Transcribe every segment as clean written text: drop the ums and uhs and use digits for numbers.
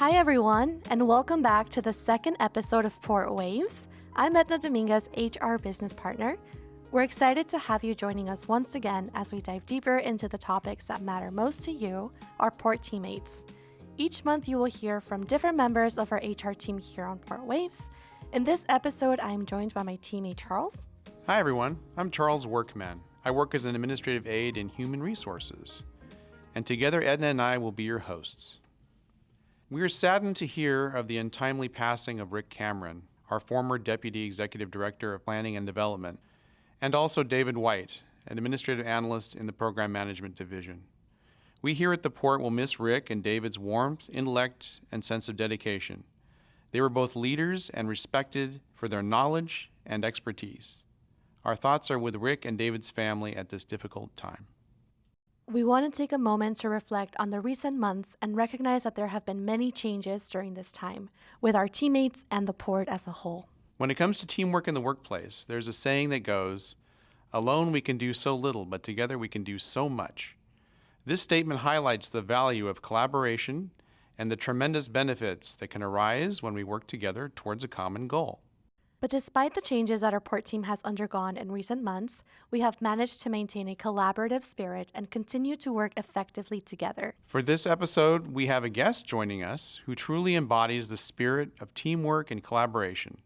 Hi everyone, and welcome back to the second episode of Port Waves. I'm Edna Dominguez, HR business partner. We're excited to have you joining us once again as we dive deeper into the topics that matter most to you, our Port teammates. Each month you will hear from different members of our HR team here on Port Waves. In this episode, I'm joined by my teammate Charles. Hi everyone, I'm Charles Workman. I work as an administrative aide in human resources. And together Edna and I will be your hosts. We are saddened to hear of the untimely passing of Rick Cameron, our former Deputy Executive Director of Planning and Development, and also David White, an administrative analyst in the Program Management Division. We here at the Port will miss Rick and David's warmth, intellect, and sense of dedication. They were both leaders and respected for their knowledge and expertise. Our thoughts are with Rick and David's family at this difficult time. We want to take a moment to reflect on the recent months and recognize that there have been many changes during this time, with our teammates and the Port as a whole. When it comes to teamwork in the workplace, there's a saying that goes, "Alone we can do so little, but together we can do so much." This statement highlights the value of collaboration and the tremendous benefits that can arise when we work together towards a common goal. But despite the changes that our Port team has undergone in recent months, we have managed to maintain a collaborative spirit and continue to work effectively together. For this episode, we have a guest joining us who truly embodies the spirit of teamwork and collaboration.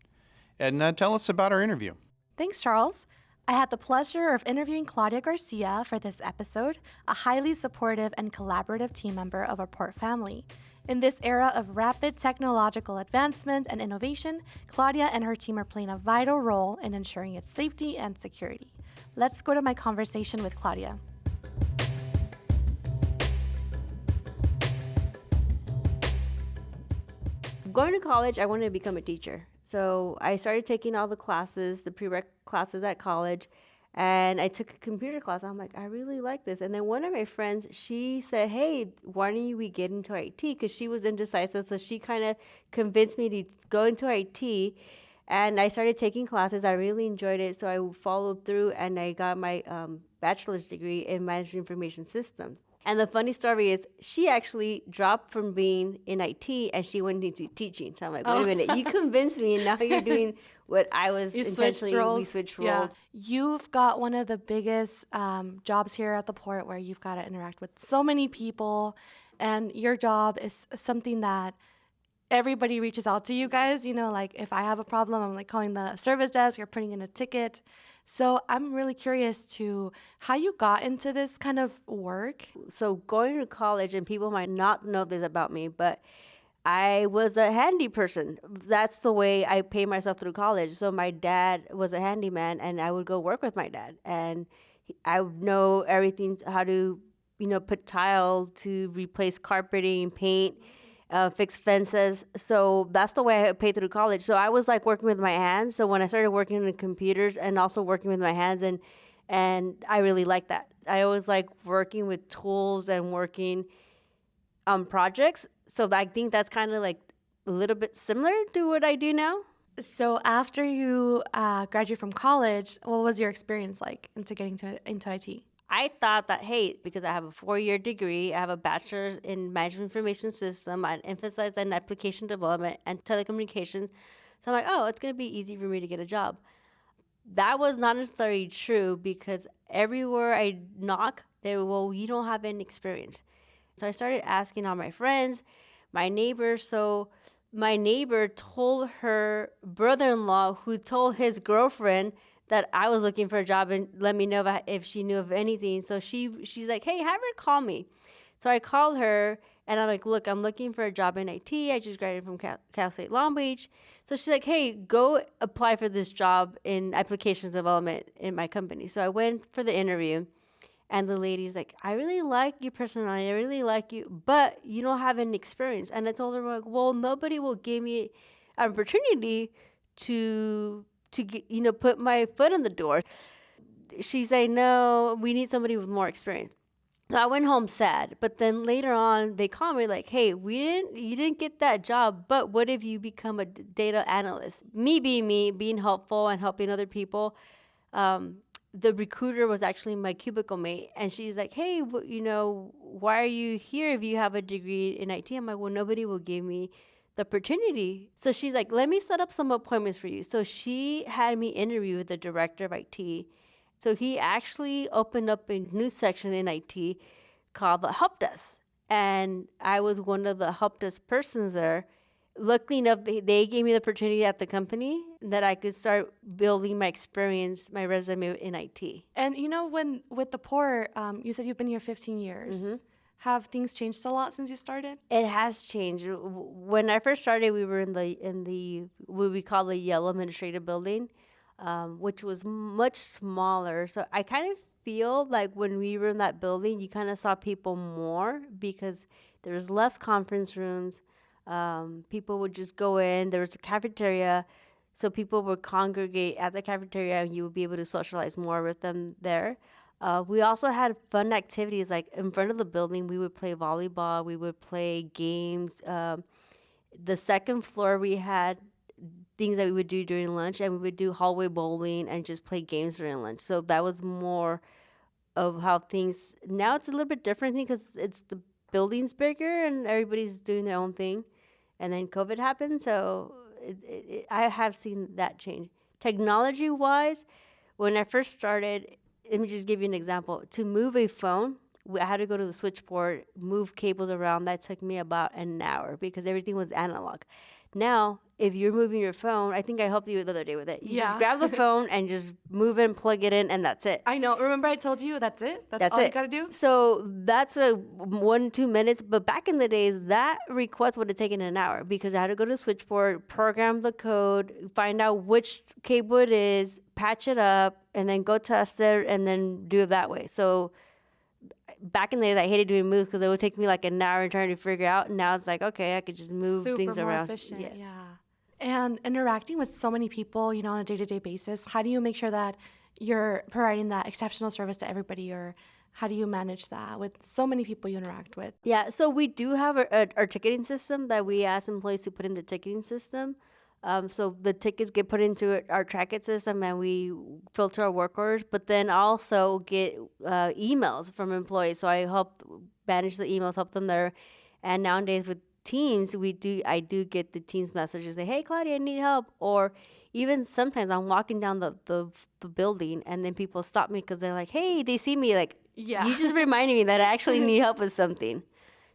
Edna, tell us about our interview. Thanks, Charles. I had the pleasure of interviewing Claudia Garcia for this episode, a highly supportive and collaborative team member of our Port family. In this era of rapid technological advancement and innovation, Claudia and her team are playing a vital role in ensuring its safety and security. Let's go to my conversation with Claudia. Going to college, I wanted to become a teacher. So I started taking all the classes, the prereq classes at college, and I took a computer class. I'm like, I really like this. And then one of my friends, she said, hey, why don't we get into IT? Because she was indecisive, so she kind of convinced me to go into IT. And I started taking classes. I really enjoyed it, so I followed through, and I got my bachelor's degree in management information systems. And the funny story is, she actually dropped from being in IT, and she went into teaching. So I'm like, wait a minute, you convinced me, and now you're doing what I was intentionally, we switched roles. Yeah. You've got one of the biggest jobs here at the Port where you've got to interact with so many people, and your job is something that everybody reaches out to you guys. You know, like if I have a problem, I'm like calling the service desk or putting in a ticket. So I'm really curious to how you got into this kind of work. So going to college, and people might not know this about me, but I was a handy person. That's the way I paid myself through college. So my dad was a handyman, and I would go work with my dad. And I would know everything, how to, put tile, to replace carpeting, paint, fix fences. So that's the way I paid through college. So I was like working with my hands. So when I started working on computers and also working with my hands, and I really liked that. I always like working with tools and working on projects. So I think that's kind of like a little bit similar to what I do now. So after you graduated from college, what was your experience like into getting into IT? I thought that, hey, because I have a 4-year degree, I have a bachelor's in management information system, I emphasize on application development and telecommunications. So I'm like, oh, it's going to be easy for me to get a job. That was not necessarily true, because everywhere I knock, you don't have any experience. So I started asking all my friends, my neighbors. So my neighbor told her brother-in-law, who told his girlfriend that I was looking for a job, and let me know if she knew of anything. So she's like, hey, have her call me. So I called her, and I'm like, look, I'm looking for a job in IT. I just graduated from Cal State Long Beach. So she's like, hey, go apply for this job in applications development in my company. So I went for the interview, and the lady's like, I really like your personality. I really like you, but you don't have any experience. And I told her, like, well, nobody will give me an opportunity to get, put my foot in the door. She said, no, we need somebody with more experience. So I went home sad. But then later on, they called me like, hey, you didn't get that job, but what if you become a data analyst? Me, being helpful and helping other people, the recruiter was actually my cubicle mate, and she's like, hey, why are you here if you have a degree in IT? I'm like, well, nobody will give me the opportunity. So she's like, let me set up some appointments for you. So she had me interview with the director of IT. So he actually opened up a new section in IT called the help desk. And I was one of the help desk persons there. Luckily enough, they gave me the opportunity at the company that I could start building my experience, my resume in IT. And when with the port, you said you've been here 15 years. Have things changed a lot since you started? It has changed. When I first started, we were in the what we call the yellow administrative building, which was much smaller. So I kind of feel like when we were in that building, you kind of saw people more because there was less conference rooms. People would just go in. There was a cafeteria, so people would congregate at the cafeteria, and you would be able to socialize more with them there. We also had fun activities, like in front of the building, we would play volleyball, we would play games. The second floor, we had things that we would do during lunch, and we would do hallway bowling and just play games during lunch. So that was more of how things, now it's a little bit different because it's the building's bigger and everybody's doing their own thing. And then COVID happened, so I have seen that change. Technology-wise, when I first started, let me just give you an example. To move a phone, I had to go to the switchboard, move cables around. That took me about an hour because everything was analog. Now, if you're moving your phone, I think I helped you the other day with it. You just grab the phone and just move it, plug it in, and that's it. I know. Remember I told you that's it? That's all it. you got to do? So that's a 1-2 minutes. But back in the days, that request would have taken an hour because I had to go to the switchboard, program the code, find out which cable it is, patch it up, and then go test it, and then do it that way. So back in the days, I hated doing moves because it would take me like an hour trying to figure out. And now it's like, okay, I could just move things around. Efficient, yeah. And interacting with so many people, on a day-to-day basis, how do you make sure that you're providing that exceptional service to everybody, or how do you manage that with so many people you interact with? Yeah, so we do have our ticketing system that we ask employees to put in the ticketing system. So the tickets get put into our track-it system, and we filter our work orders, but then also get emails from employees. So I help manage the emails, help them there. And nowadays with Teams, I do get the Teams messages, say, hey, Claudia, I need help. Or even sometimes I'm walking down the building, and then people stop me because they're like, hey, they see me, like, you just reminded me that I actually need help with something.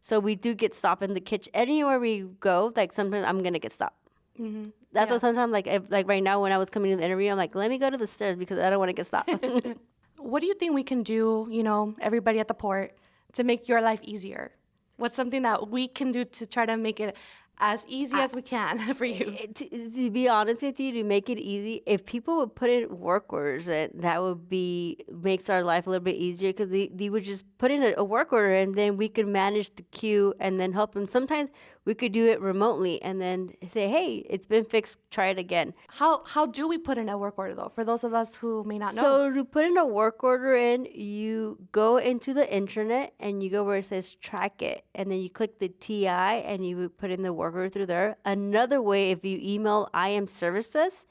So we do get stopped in the kitchen. Anywhere we go, like sometimes I'm going to get stopped. Mm-hmm. That's what sometimes, like right now when I was coming to the interview, I'm like, let me go to the stairs because I don't want to get stopped. What do you think we can do, everybody at the port, to make your life easier? What's something that we can do to try to make it as easy as we can for you? To be honest with you, to make it easy, if people would put in work orders, that would makes our life a little bit easier because they would just put in a work order, and then we could manage the queue and then help them. Sometimes we could do it remotely and then say, hey, it's been fixed, try it again. How do we put in a work order, though, for those of us who may not know? So to put in a work order in, you go into the internet and you go where it says track it, and then you click the TI and you would put in the work order through there. Another way, if you email IM services,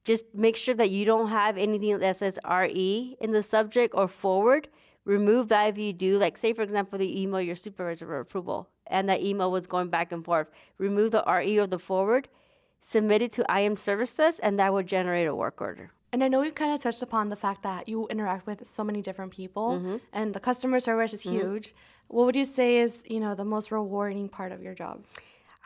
just make sure that you don't have anything that says RE in the subject or forward. Remove that if you do. Like, say, for example, you email your supervisor for approval, and that email was going back and forth. Remove the RE or the forward, submit it to IM services, and that will generate a work order. And I know we've kind of touched upon the fact that you interact with so many different people, and the customer service is huge. What would you say is, the most rewarding part of your job?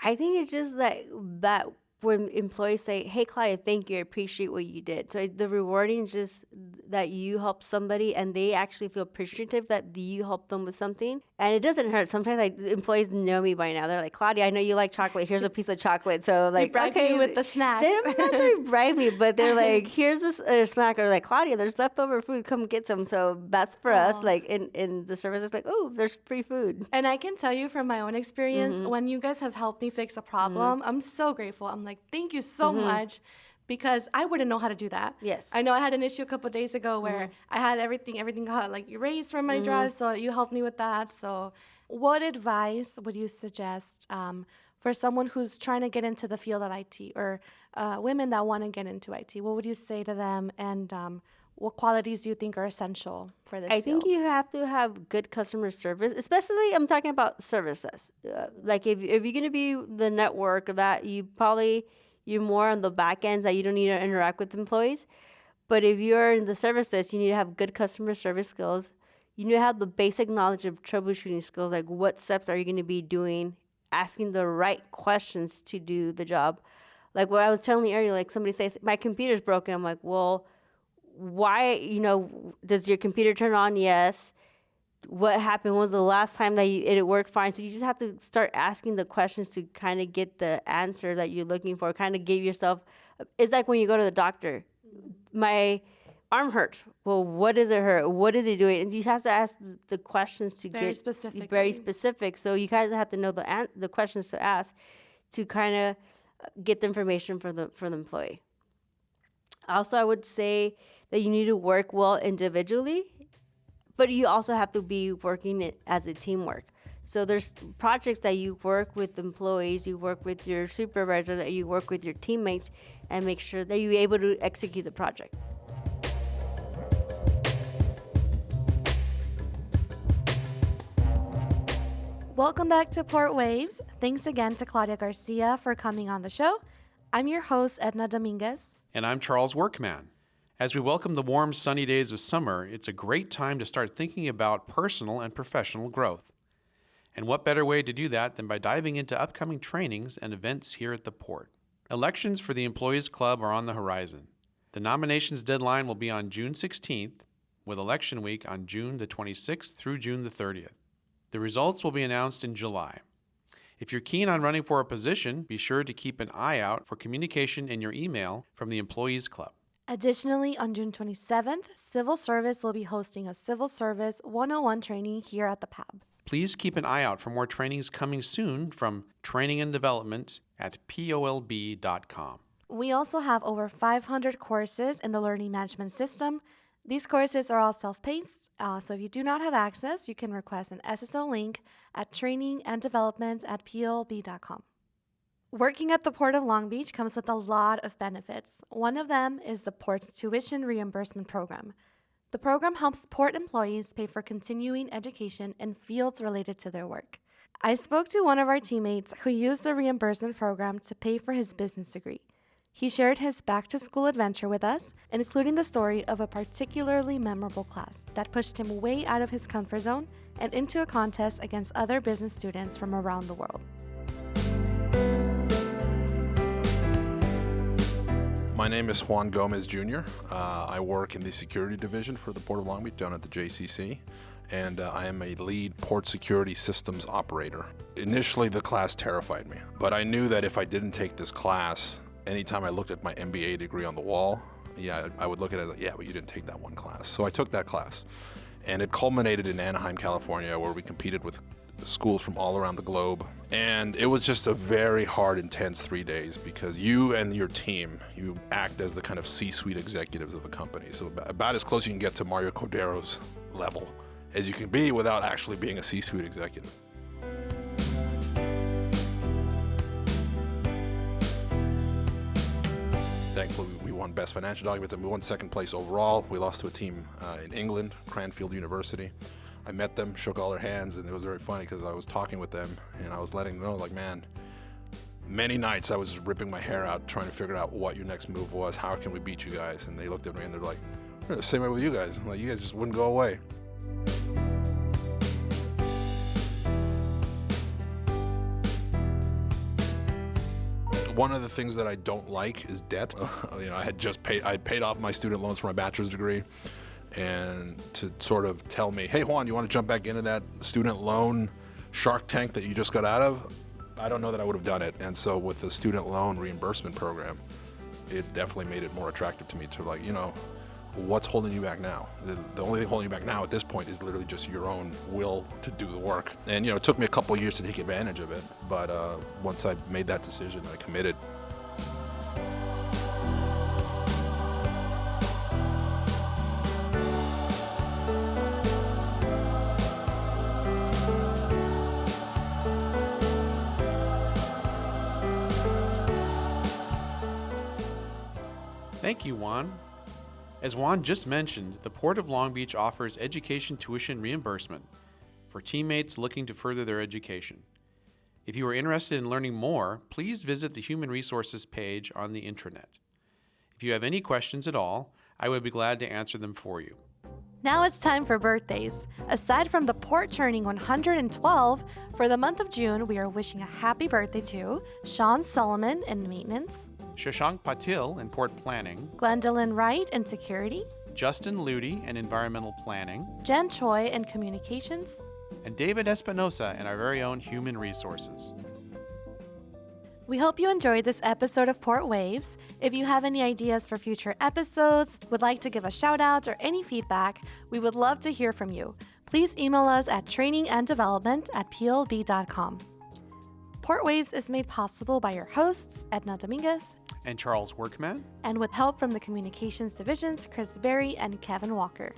I think it's just that when employees say, hey, Claudia, thank you, I appreciate what you did. So the rewarding is just that you help somebody and they actually feel appreciative that you helped them with something. And it doesn't hurt. Sometimes employees know me by now. They're like, Claudia, I know you like chocolate. Here's a piece of chocolate. So like, bribe you with the snacks. They don't necessarily bribe me, but they're like, here's this snack. Or like, Claudia, there's leftover food. Come get some. So that's for us. Like in the service, it's like, oh, there's free food. And I can tell you from my own experience, when you guys have helped me fix a problem, I'm so grateful. I'm like, thank you so much, because I wouldn't know how to do that. Yes. I know I had an issue a couple of days ago where I had everything got like erased from my drive, so you helped me with that. So what advice would you suggest for someone who's trying to get into the field of IT, or women that want to get into IT? What would you say to them, and what qualities do you think are essential for this I think field? you have to have good customer service, especially I'm talking about services. Like if you're going to be the network of that, you're more on the back ends that you don't need to interact with employees. But if you're in the services, you need to have good customer service skills. You need to have the basic knowledge of troubleshooting skills, like what steps are you going to be doing, asking the right questions to do the job. Like what I was telling you earlier, like somebody says, my computer's broken. I'm like, well, why, does your computer turn on? Yes. What happened? When was the last time that it worked fine? So you just have to start asking the questions to kind of get the answer that you're looking for, kind of give yourself, it's like when you go to the doctor. My arm hurts. Well, what does it hurt? What is it doing? And you have to ask the questions to Very get specifically. very specific. So you guys have to know the questions to ask to kind of get the information for the employee. Also, I would say that you need to work well individually, but you also have to be working as a teamwork. So there's projects that you work with employees, you work with your supervisor, that you work with your teammates, and make sure that you're able to execute the project. Welcome back to Port Waves. Thanks again to Claudia Garcia for coming on the show. I'm your host, Edna Dominguez. And I'm Charles Workman. As we welcome the warm, sunny days of summer, it's a great time to start thinking about personal and professional growth. And what better way to do that than by diving into upcoming trainings and events here at the Port? Elections for the Employees Club are on the horizon. The nominations deadline will be on June 16th, with election week on June the 26th through June the 30th. The results will be announced in July. If you're keen on running for a position, be sure to keep an eye out for communication in your email from the Employees Club. Additionally, on June 27th, Civil Service will be hosting a Civil Service 101 training here at the PAB. Please keep an eye out for more trainings coming soon from Training and Development at polb.com. We also have over 500 courses in the Learning Management System. These courses are all self-paced, so if you do not have access, you can request an SSO link at traininganddevelopment@polb.com. Working at the Port of Long Beach comes with a lot of benefits. One of them is the Port's tuition reimbursement program. The program helps Port employees pay for continuing education in fields related to their work. I spoke to one of our teammates who used the reimbursement program to pay for his business degree. He shared his back-to-school adventure with us, including the story of a particularly memorable class that pushed him way out of his comfort zone and into a contest against other business students from around the world. My name is Juan Gomez Jr. I work in the security division for the Port of Long Beach down at the JCC, and I am a lead port security systems operator. Initially, the class terrified me, but I knew that if I didn't take this class, anytime I looked at my MBA degree on the wall, I would look at it like, but you didn't take that one class. So I took that class, and it culminated in Anaheim, California, where we competed with schools from all around the globe. And it was just a very hard, intense 3 days because you and your team, you act as the kind of C-suite executives of a company. So about as close you can get to Mario Cordero's level as you can be without actually being a C-suite executive. Thankfully, we won Best Financial Documents and we won second place overall. We lost to a team in England, Cranfield University. I met them, shook all their hands, and it was very funny because I was talking with them and I was letting them know, like, man, many nights I was ripping my hair out trying to figure out what your next move was, how can we beat you guys? And they looked at me and they're like, we're the same way with you guys. I'm like, you guys just wouldn't go away. One of the things that I don't like is debt. I paid off my student loans for my bachelor's degree. And to sort of tell me, hey, Juan, you want to jump back into that student loan shark tank that you just got out of? I don't know that I would have done it. And so with the student loan reimbursement program, it definitely made it more attractive to me to what's holding you back now? The only thing holding you back now at this point is literally just your own will to do the work. And, it took me a couple of years to take advantage of it. But once I made that decision, I committed. Thank you, Juan. As Juan just mentioned, the Port of Long Beach offers education tuition reimbursement for teammates looking to further their education. If you are interested in learning more, please visit the Human Resources page on the intranet. If you have any questions at all, I would be glad to answer them for you. Now it's time for birthdays. Aside from the port turning 112, for the month of June, we are wishing a happy birthday to Sean Solomon in maintenance, Shashank Patil in port planning, Gwendolyn Wright in security, Justin Ludi in environmental planning, Jen Choi in communications, and David Espinosa in our very own human resources. We hope you enjoyed this episode of Port Waves. If you have any ideas for future episodes, would like to give a shout out or any feedback, we would love to hear from you. Please email us at traininganddevelopment@plb.com. Port Waves is made possible by your hosts, Edna Dominguez, And Charles Workman. and with help from the Communications Division's Chris Berry and Kevin Walker.